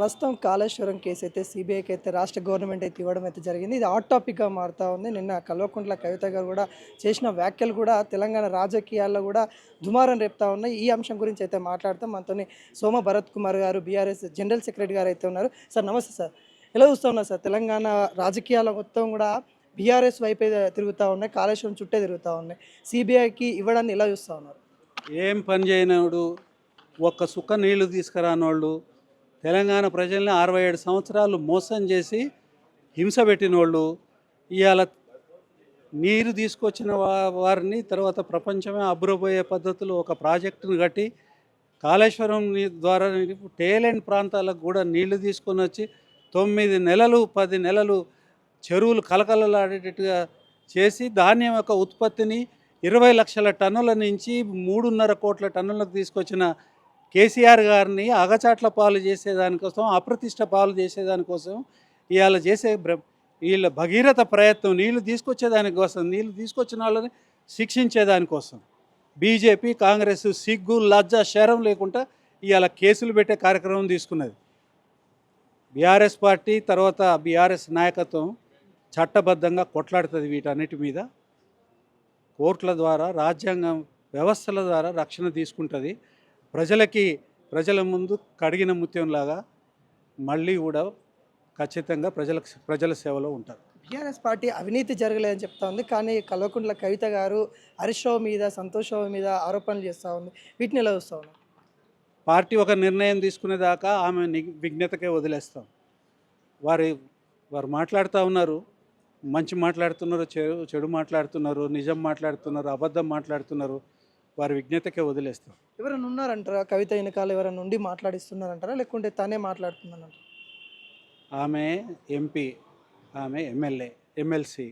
ప్రస్తుతం కాళేశ్వరం కేసు అయితే సిబిఐకి అయితే రాష్ట్ర గవర్నమెంట్ అయితే ఇవ్వడం అయితే జరిగింది. ఇది హాట్ టాపిక్గా మారుతూ ఉంది. నిన్న కల్వకుంట్ల కవిత గారు కూడా చేసిన వ్యాఖ్యలు కూడా తెలంగాణ రాజకీయాల్లో కూడా దుమారం రేపుతా ఉన్నాయి. ఈ అంశం గురించి అయితే మాట్లాడతాం. మనతోని సోమ భరత్ కుమార్ గారు బీఆర్ఎస్ జనరల్ సెక్రటరీ గారు అయితే ఉన్నారు. సార్ నమస్తే సార్. ఎలా చూస్తూ ఉన్నారు సార్? తెలంగాణ రాజకీయాల మొత్తం కూడా బీఆర్ఎస్ వైపే తిరుగుతూ ఉన్నాయి, కాళేశ్వరం చుట్టే తిరుగుతూ ఉన్నాయి. సిబిఐకి ఇవ్వడాన్ని ఎలా చూస్తూ ఉన్నారు? ఏం పని చేయనోడు, ఒక్క సుక్క నీళ్లు తీసుకురానోళ్ళు, తెలంగాణ ప్రజల్ని 67 సంవత్సరాలు మోసం చేసి హింస పెట్టినోళ్ళు, ఇవాళ నీరు తీసుకొచ్చిన వారిని తర్వాత ప్రపంచమే అబ్బురపోయే పద్ధతిలో ఒక ప్రాజెక్టును కట్టి కాళేశ్వరం ద్వారా టేలెంట్ ప్రాంతాలకు కూడా నీళ్లు తీసుకొని వచ్చి 9 నెలలు 10 నెలలు చెరువులు కలకలలాడేటట్టుగా చేసి ధాన్యం యొక్క ఉత్పత్తిని 20 లక్షల టన్నుల నుంచి 3.5 కోట్ల టన్నులకు తీసుకొచ్చిన కేసీఆర్ గారిని అగచాట్ల పాలు చేసేదానికోసం, అప్రతిష్ట పాలు చేసేదానికోసం ఇవాళ చేసే వీళ్ళ భగీరథ ప్రయత్నం నీళ్లు తీసుకొచ్చేదానికోసం, నీళ్లు తీసుకొచ్చిన వాళ్ళని శిక్షించేదానికోసం బీజేపీ కాంగ్రెస్ సిగ్గు లజ్జ శరం లేకుండా ఇవాళ కేసులు పెట్టే కార్యక్రమం తీసుకున్నది. బీఆర్ఎస్ పార్టీ తర్వాత బీఆర్ఎస్ నాయకత్వం చట్టబద్ధంగా కొట్లాడుతుంది వీటన్నిటి మీద. కోర్టుల ద్వారా, రాజ్యాంగం వ్యవస్థల ద్వారా రక్షణ తీసుకుంటుంది. ప్రజల ముందు కడిగిన ముత్యంలాగా మళ్ళీ కూడా ఖచ్చితంగా ప్రజల సేవలో ఉంటారు. బీఆర్ఎస్ పార్టీ అవినీతి జరగలేదని చెప్తా ఉంది, కానీ కల్వకుంట్ల కవిత గారు హరీష్ రావు మీద, సంతోష్ రావు మీద ఆరోపణలు చేస్తూ ఉంది. వీటిని ఎలా చూస్తూ ఉన్నారు? పార్టీ ఒక నిర్ణయం తీసుకునేదాకా ఆమె విజ్ఞతకే వదిలేస్తాం. వారు మాట్లాడుతూ ఉన్నారు, మంచి మాట్లాడుతున్నారు, చెడు మాట్లాడుతున్నారు, నిజం మాట్లాడుతున్నారు, అబద్ధం మాట్లాడుతున్నారు, వారి విజ్ఞతకే వదిలేస్తాం. ఎవరైనా ఉన్నారంటారా కవిత వెనకాల? ఎవరైనా ఉండి మాట్లాడిస్తున్నారంటారా, లేకుంటే తనే మాట్లాడుతుందంటారా? ఆమె ఎంపీ, ఆమె ఎమ్మెల్సీ,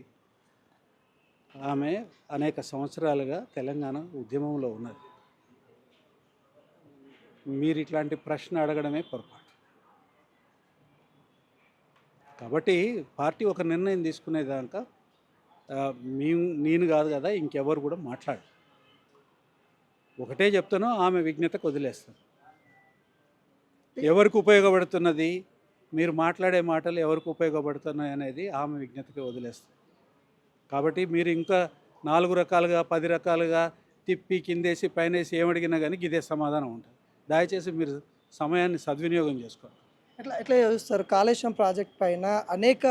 ఆమె అనేక సంవత్సరాలుగా తెలంగాణ ఉద్యమంలో ఉన్నది. మీరు ఇట్లాంటి ప్రశ్న అడగడమే పొరపాటు. కాబట్టి పార్టీ ఒక నిర్ణయం తీసుకునేదాకా నేను కాదు కదా, ఇంకెవరు కూడా మాట్లాడు. ఒకటే చెప్తానో, ఆమె విజ్ఞతకు వదిలేస్తాను. ఎవరికి ఉపయోగపడుతున్నది, మీరు మాట్లాడే మాటలు ఎవరికి ఉపయోగపడుతున్నాయి అనేది ఆమె విజ్ఞతకి వదిలేస్తాం. కాబట్టి మీరు ఇంకా 4 రకాలుగా 10 రకాలుగా తిప్పి కిందేసి పైనేసి ఏమడిగినా కానీ ఇదే సమాధానం ఉంటుంది. దయచేసి మీరు సమయాన్ని సద్వినియోగం చేసుకోండి. ఎట్లా చూస్తారు? కాళేశ్వరం ప్రాజెక్ట్ పైన అనేక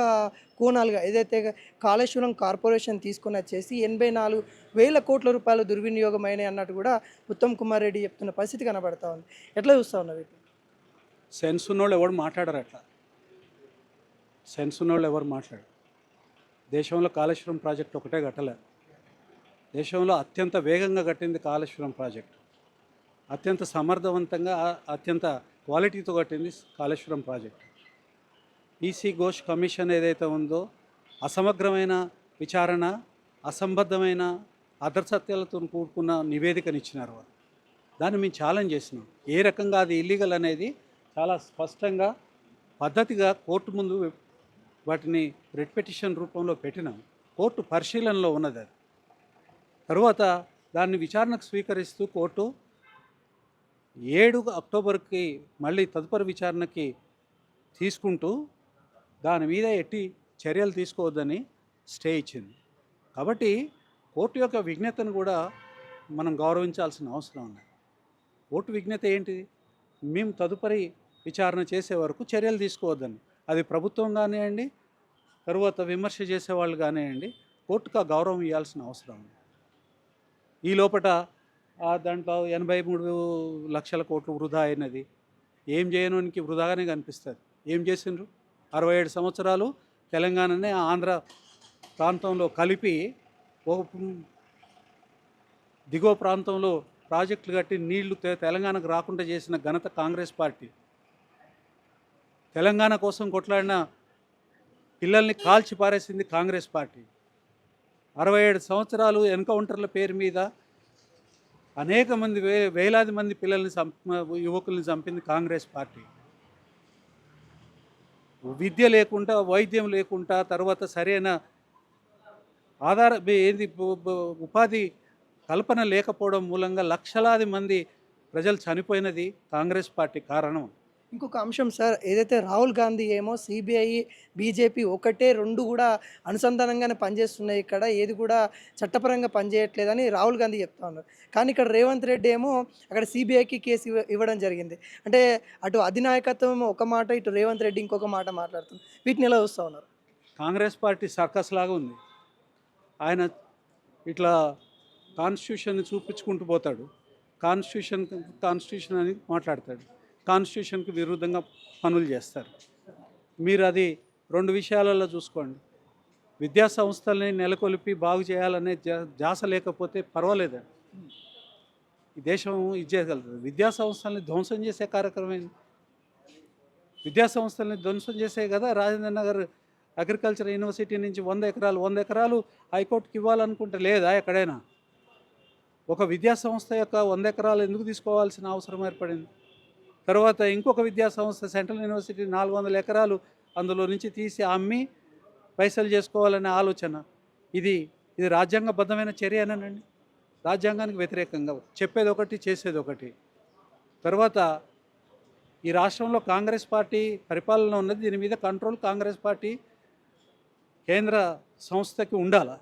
కోణాలుగా ఏదైతే కాళేశ్వరం కార్పొరేషన్ తీసుకుని వచ్చేసి 84,000 కోట్ల రూపాయలు దుర్వినియోగమైనాయి అన్నట్టు కూడా ఉత్తమ్ కుమార్ రెడ్డి చెప్తున్న పరిస్థితి కనబడతా ఉంది. ఎట్లా చూస్తూ ఉన్నారు? సెన్స్ ఉన్నోళ్ళు ఎవరు మాట్లాడరు. అట్లా సెన్స్ ఉన్నోళ్ళు ఎవరు మాట్లాడరు. దేశంలో కాళేశ్వరం ప్రాజెక్ట్ ఒకటే కట్టలేదు. దేశంలో అత్యంత వేగంగా కట్టింది కాళేశ్వరం ప్రాజెక్టు. అత్యంత సమర్థవంతంగా, అత్యంత క్వాలిటీతో కట్టింది Kaleshwaram project. PC Ghosh commission ఏదైతే ఉందో, అసమగ్రమైన విచారణ, అసంబద్ధమైన అదర్శత్యాలతో కూడుకున్న నివేదికనిచ్చినారు వారు. దాన్ని మేము ఛాలెంజ్ చేసినాం. ఏ రకంగా అది ఇల్లీగల్ అనేది చాలా స్పష్టంగా పద్ధతిగా కోర్టు ముందు వాటిని రిట్ పిటిషన్ రూపంలో పెట్టినాం. కోర్టు పరిశీలనలో ఉన్నది. అది తరువాత దాన్ని విచారణకు స్వీకరిస్తూ కోర్టు 7 అక్టోబర్కి మళ్ళీ తదుపరి విచారణకి తీసుకుంటూ దాని మీద ఎట్టి చర్యలు తీసుకోవద్దని స్టే ఇచ్చింది. కాబట్టి కోర్టు యొక్క విజ్ఞతను కూడా మనం గౌరవించాల్సిన అవసరం ఉంది. కోర్టు విజ్ఞత ఏంటి? మేము తదుపరి విచారణ చేసే వరకు చర్యలు తీసుకోవద్దని. అది ప్రభుత్వం కానివ్వండి, తరువాత విమర్శ చేసేవాళ్ళు కానివ్వండి, కోర్టుకు గౌరవం ఇవ్వాల్సిన అవసరం ఉంది. ఈ లోపల దాంట్లో 83 లక్షల కోట్లు వృధా అయినది. ఏం చేయడానికి వృధాగానే కనిపిస్తుంది. ఏం చేసిండ్రు? 67 సంవత్సరాలు తెలంగాణనే ఆంధ్ర ప్రాంతంలో కలిపి దిగువ ప్రాంతంలో ప్రాజెక్టులు కట్టి నీళ్లు తెలంగాణకు రాకుండా చేసిన ఘనత కాంగ్రెస్ పార్టీ. తెలంగాణ కోసం కొట్లాడిన పిల్లల్ని కాల్చి పారేసింది కాంగ్రెస్ పార్టీ. 67 సంవత్సరాలు ఎన్కౌంటర్ల పేరు మీద అనేక మంది వేలాది మంది పిల్లల్ని యువకుల్ని చంపింది కాంగ్రెస్ పార్టీ. విద్య లేకుండా, వైద్యం లేకుండా, తర్వాత సరైన ఉపాధి కల్పన లేకపోవడం మూలంగా లక్షలాది మంది ప్రజలు చనిపోయినది కాంగ్రెస్ పార్టీ కారణం. ఇంకొక అంశం సార్, ఏదైతే రాహుల్ గాంధీ ఏమో సిబిఐ, బీజేపీ ఒకటే, రెండు కూడా అనుసంధానంగానే పనిచేస్తున్నాయి, ఇక్కడ ఏది కూడా చట్టపరంగా పనిచేయట్లేదని రాహుల్ గాంధీ చెప్తా ఉన్నారు. కానీ ఇక్కడ రేవంత్ రెడ్డి ఏమో అక్కడ సిబిఐకి కేసు ఇవ్వడం జరిగింది. అంటే అటు అధినాయకత్వం ఒక మాట, ఇటు రేవంత్ రెడ్డి ఇంకొక మాట మాట్లాడుతుంది. వీటిని ఎలా చూస్తూ ఉన్నారు? కాంగ్రెస్ పార్టీ సర్కస్ లాగా ఉంది. ఆయన ఇట్లా కాన్స్టిట్యూషన్ని చూపించుకుంటూ పోతాడు. కాన్స్టిట్యూషన్ అని మాట్లాడతాడు. కాన్స్టిట్యూషన్కి విరుద్ధంగా పనులు చేస్తారు. మీరు అది రెండు విషయాలలో చూసుకోండి. విద్యా సంస్థల్ని నెలకొల్పి బాగు చేయాలనే ధ్యాస లేకపోతే పర్వాలేదు, ఈ దేశం ఇది చేయగలుగుతుంది. విద్యా సంస్థల్ని ధ్వంసం చేసే కార్యక్రమం, విద్యా సంస్థల్ని ధ్వంసం చేసే కదా రాజేంద్ర నగర్ అగ్రికల్చర్ యూనివర్సిటీ నుంచి 100 ఎకరాలు హైకోర్టుకి ఇవ్వాలనుకుంటే లేదా ఎక్కడైనా? ఒక విద్యా సంస్థ యొక్క 100 ఎకరాలు ఎందుకు తీసుకోవాల్సిన అవసరం ఏర్పడింది? తర్వాత ఇంకొక విద్యా సంస్థ సెంట్రల్ యూనివర్సిటీ 400 ఎకరాలు అందులో నుంచి తీసి అమ్మి పైసలు చేసుకోవాలనే ఆలోచన, ఇది రాజ్యాంగబద్ధమైన చర్యనేనండి. రాజ్యాంగానికి వ్యతిరేకంగా చెప్పేది ఒకటి, చేసేది ఒకటి. తర్వాత ఈ రాష్ట్రంలో కాంగ్రెస్ పార్టీ పరిపాలన ఉన్నది. దీని మీద కంట్రోల్ కాంగ్రెస్ పార్టీ కేంద్ర సంస్థకి ఉండాలి.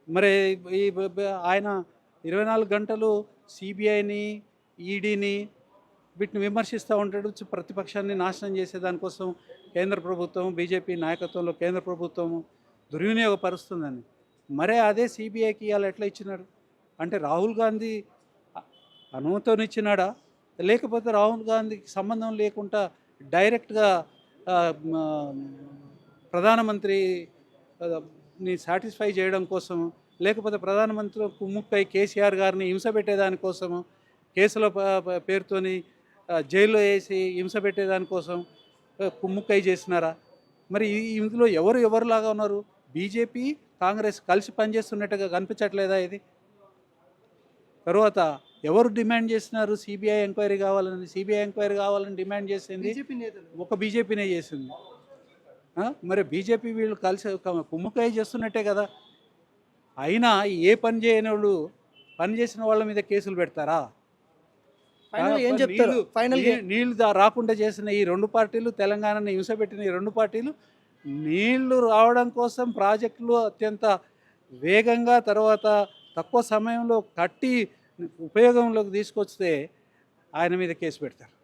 మరి ఆయన 24 గంటలు సిబిఐని, ఈడీని వీటిని విమర్శిస్తూ ఉంటాడు. ప్రతిపక్షాన్ని నాశనం చేసేదానికోసం కేంద్ర ప్రభుత్వం, బీజేపీ నాయకత్వంలో కేంద్ర ప్రభుత్వం దుర్వినియోగపరుస్తుందని. మరే అదే సిబిఐకి ఇవాళ ఎట్లా ఇచ్చినాడు అంటే రాహుల్ గాంధీ అనుమతినిచ్చినాడా, లేకపోతే రాహుల్ గాంధీకి సంబంధం లేకుండా డైరెక్ట్గా ప్రధానమంత్రిని సాటిస్ఫై చేయడం కోసం, లేకపోతే ప్రధానమంత్రి కుమ్ముక్కై కేసీఆర్ గారిని హింస పెట్టేదానికోసము, కేసుల పేరుతోని జైల్లో వేసి హింస పెట్టేదానికోసం కుమ్ముక్కై చేసినారా? మరి ఇందులో ఎవరులాగా ఉన్నారు? బీజేపీ కాంగ్రెస్ కలిసి పనిచేస్తున్నట్టుగా కనిపించట్లేదా ఇది? తర్వాత ఎవరు డిమాండ్ చేసినారు సిబిఐ ఎంక్వైరీ కావాలని? సిబిఐ ఎంక్వైరీ కావాలని డిమాండ్ చేసింది ఒక బీజేపీనే చేసింది. మరి బీజేపీ వీళ్ళు కలిసి కుమ్ముకాయ చేస్తున్నట్టే కదా. అయినా ఏ పని చేయని వాళ్ళు, పని చేసిన వాళ్ళ మీద కేసులు పెడతారా? ఏం చెప్తారు? నీళ్లు రాకుండా చేసిన ఈ రెండు పార్టీలు, తెలంగాణని హింసపెట్టిన ఈ రెండు పార్టీలు, నీళ్లు రావడం కోసం ప్రాజెక్టులు అత్యంత వేగంగా, తర్వాత తక్కువ సమయంలో కట్టి ఉపయోగంలోకి తీసుకొస్తే ఆయన మీద కేసు పెడతారు.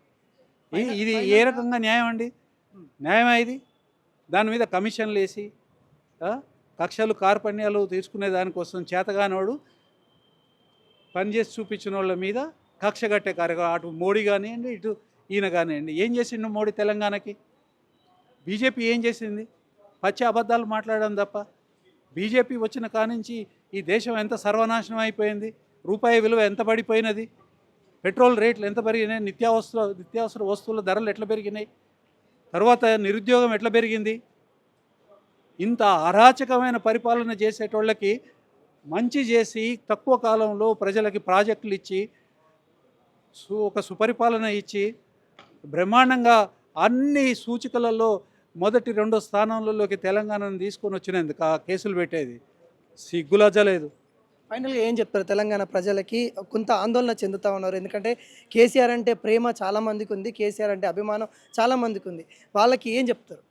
ఇది ఏ రకంగా న్యాయం అండి? న్యాయమా ఇది? దాని మీద కమిషన్లు వేసి కక్షలు కార్పణ్యాలు తీసుకునే దానికోసం చేతగానోడు పనిచేసి చూపించిన వాళ్ళ మీద కక్ష కట్టే కార్యక్రమం. అటు మోడీ కానివ్వండి, ఇటు ఈయన కానివ్వండి. ఏం చేసిండు మోడీ తెలంగాణకి? బీజేపీ ఏం చేసింది? పచ్చి అబద్ధాలు మాట్లాడడం తప్ప. బీజేపీ వచ్చిన కానించి ఈ దేశం ఎంత సర్వనాశనం అయిపోయింది, రూపాయి విలువ ఎంత పడిపోయినది, పెట్రోల్ రేట్లు ఎంత పెరిగినాయి, నిత్యావసర వస్తువుల ధరలు ఎట్లా పెరిగినాయి, తర్వాత నిరుద్యోగం ఎట్లా పెరిగింది. ఇంత అరాచకమైన పరిపాలన చేసేటోళ్ళకి మంచి చేసి తక్కువ కాలంలో ప్రజలకి ప్రాజెక్టులు ఇచ్చి ఒక సుపరిపాలన ఇచ్చి బ్రహ్మాండంగా అన్ని సూచికలలో మొదటి 2 స్థానాలలోకి తెలంగాణను తీసుకొని వచ్చినందుకు ఆ కేసులు పెట్టేది సిగ్గులజ్జలేదు. ఫైనల్గా ఏం చెప్తారు? తెలంగాణ ప్రజలకి కొంత ఆందోళన చెందుతూ ఉన్నారు. ఎందుకంటే కేసీఆర్ అంటే ప్రేమ చాలామందికి ఉంది, కేసీఆర్ అంటే అభిమానం చాలామందికి ఉంది. వాళ్ళకి ఏం చెప్తారు?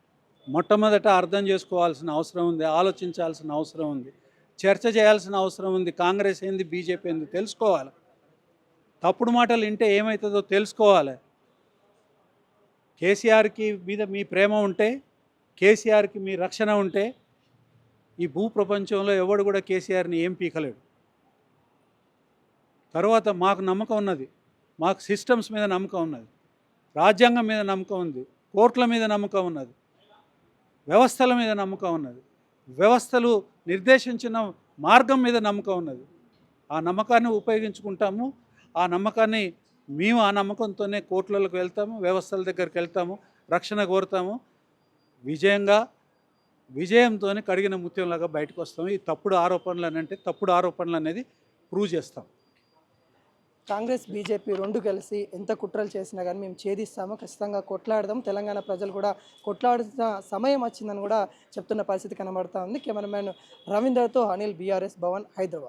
మొట్టమొదట అర్థం చేసుకోవాల్సిన అవసరం ఉంది, ఆలోచించాల్సిన అవసరం ఉంది, చర్చ చేయాల్సిన అవసరం ఉంది. కాంగ్రెస్ ఏంది, బీజేపీ ఏంది తెలుసుకోవాలి. తప్పుడు మాటలు వింటే ఏమవుతుందో తెలుసుకోవాలి. కేసీఆర్కి మీద మీ ప్రేమ ఉంటే, కేసీఆర్కి మీ రక్షణ ఉంటే ఈ భూ ప్రపంచంలో ఎవడు కూడా కేసీఆర్ని ఏం పీకలేడు. తర్వాత మాకు నమ్మకం ఉన్నది, మాకు సిస్టమ్స్ మీద నమ్మకం ఉన్నది, రాజ్యాంగం మీద నమ్మకం ఉంది, కోర్టుల మీద నమ్మకం ఉన్నది, వ్యవస్థల మీద నమ్మకం ఉన్నది, వ్యవస్థలు నిర్దేశించిన మార్గం మీద నమ్మకం ఉన్నది. ఆ నమ్మకాన్ని ఉపయోగించుకుంటాము. ఆ నమ్మకాన్ని మేము ఆ నమ్మకంతోనే కోర్టులకు వెళ్తాము, వ్యవస్థల దగ్గరికి వెళ్తాము, రక్షణ కోరుతాము. విజయంతో కడిగిన ముత్యంలాగా బయటకు వస్తాము. ఈ తప్పుడు ఆరోపణలు అని అంటే తప్పుడు ఆరోపణలు అనేది ప్రూవ్ చేస్తాం. కాంగ్రెస్ బీజేపీ రెండు కలిసి ఎంత కుట్రలు చేసినా కానీ మేము ఛేదిస్తాము, ఖచ్చితంగా కొట్లాడదాం, తెలంగాణ ప్రజలు కూడా కొట్లాడుతున్న సమయం వచ్చిందని కూడా చెప్తున్న పరిస్థితి కనబడుతూ ఉంది. కెమెరామెన్ రవీందర్తో అనిల్, బీఆర్ఎస్ భవన్, హైదరాబాద్.